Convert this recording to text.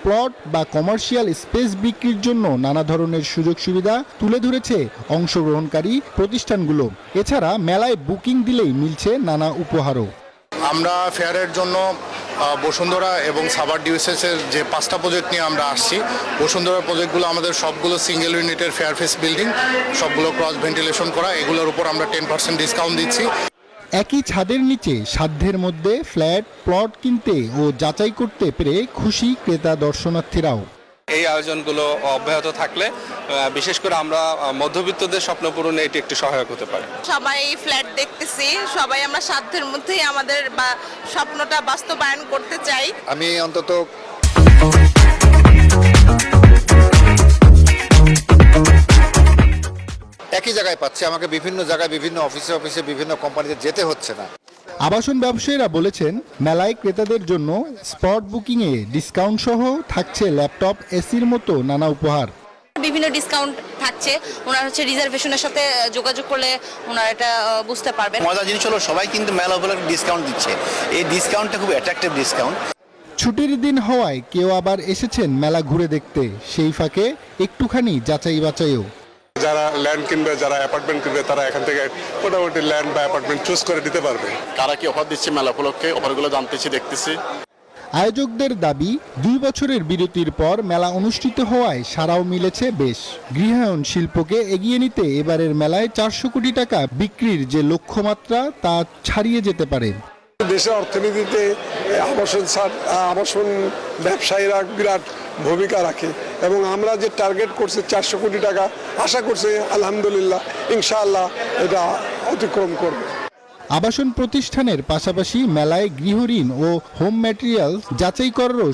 Plot বা commercial space বিক্রির জন্য নানা ধরনের সুযোগ সুবিধা তুলে ধরেছে অংশগ্রহণকারী প্রতিষ্ঠানগুলো। এছাড়া মেলায় বুকিং দিলেই মিলছে নানা উপহারও। আমরা ফেয়ারের জন্য বসুন্ধরা এবং সাভার ডিউএসএস এর যে 5টা প্রজেক্ট নিয়ে আমরা আসছি। বসুন্ধরার প্রজেক্টগুলো আমাদের সবগুলো সিঙ্গেল ইউনিটের ফেয়ার ফেস বিল্ডিং, সবগুলো ক্রস ভেন্টিলেশন করা। এগুলোর উপর আমরা 10% ডিসকাউন্ট দিচ্ছি। একই ছাদের নিচে সাধ্যের মধ্যে ফ্ল্যাট প্লট কিনতে ও যাচাই করতে পেরে খুশি ক্রেতা দর্শনার্থীরাও। এই আয়োজনগুলো অব্যাহত থাকলে বিশেষ করে আমরা মধ্যবিত্তদের স্বপ্ন পূরণে এটি একটি সহায়ক হতে পারে। সবাই ফ্ল্যাট দেখতেছি, সবাই আমরা সাধ্যের মধ্যেই আমাদের স্বপ্নটা বাস্তবায়ন করতে চাই। আমি অন্তত একই জায়গায় পাচ্ছি, আমাকে বিভিন্ন জায়গায় বিভিন্ন অফিসে বিভিন্ন কোম্পানিতে যেতে হচ্ছে না। আবাসন ব্যবসায়ীরা বলেছেন, মেলায় ক্রেতাদের জন্য স্পট বুকিংয়ে ডিসকাউন্ট সহ থাকছে ল্যাপটপ, এসির মতো নানা উপহার। বিভিন্ন ডিসকাউন্ট থাকছে, ওনারা রিজার্ভেশনের সাথে যোগাযোগ করলে ওনারা এটা বুঝতে পারবেন। মজার জিনিস হলো সবাই কিন্তু মেলা উপলক্ষে ডিসকাউন্ট দিচ্ছে। এই ডিসকাউন্টটা খুব অ্যাট্রাকটিভ ডিসকাউন্ট। ছুটির দিন হওয়ায় কেউ আবার এসেছেন মেলা ঘুরে দেখতে, সেই ফাঁকে একটুখানি যাচাই বাছাইও। যারা ল্যান্ড কিনবে, যারা অ্যাপার্টমেন্ট কিনবে, তারা এখান থেকে মোটামুটি ল্যান্ড বা অ্যাপার্টমেন্ট চুজ করে দিতে পারবে। কারা কি অফার দিচ্ছে মেলা উপলক্ষে, অফারগুলো জানতেছি, দেখতেছি। আয়োজকদের দাবি, 2 বছরের বিরতির পর মেলা অনুষ্ঠিত হওয়ায় সাড়াও মিলেছে বেশ। গৃহায়ন শিল্পকে এগিয়ে নিতে এবারের মেলায় 400 কোটি টাকা বিক্রির যে লক্ষ্যমাত্রা তা ছাড়িয়ে যেতে পারে। দেশের অর্থনীতিতে আবাসন ব্যবসায়ীরা বিরাট ভূমিকা রাখে এবং আমরা যে টার্গেট করছি 400 কোটি টাকা, আশা করছি আলহামদুলিল্লাহ ইনশাআল্লাহ এটা অতিক্রম করবে। আবাসন প্রতিষ্ঠানের পাশাপাশি মেলায় গৃহঋণ ও হোম ম্যাটেরিয়াল যাচাই করারও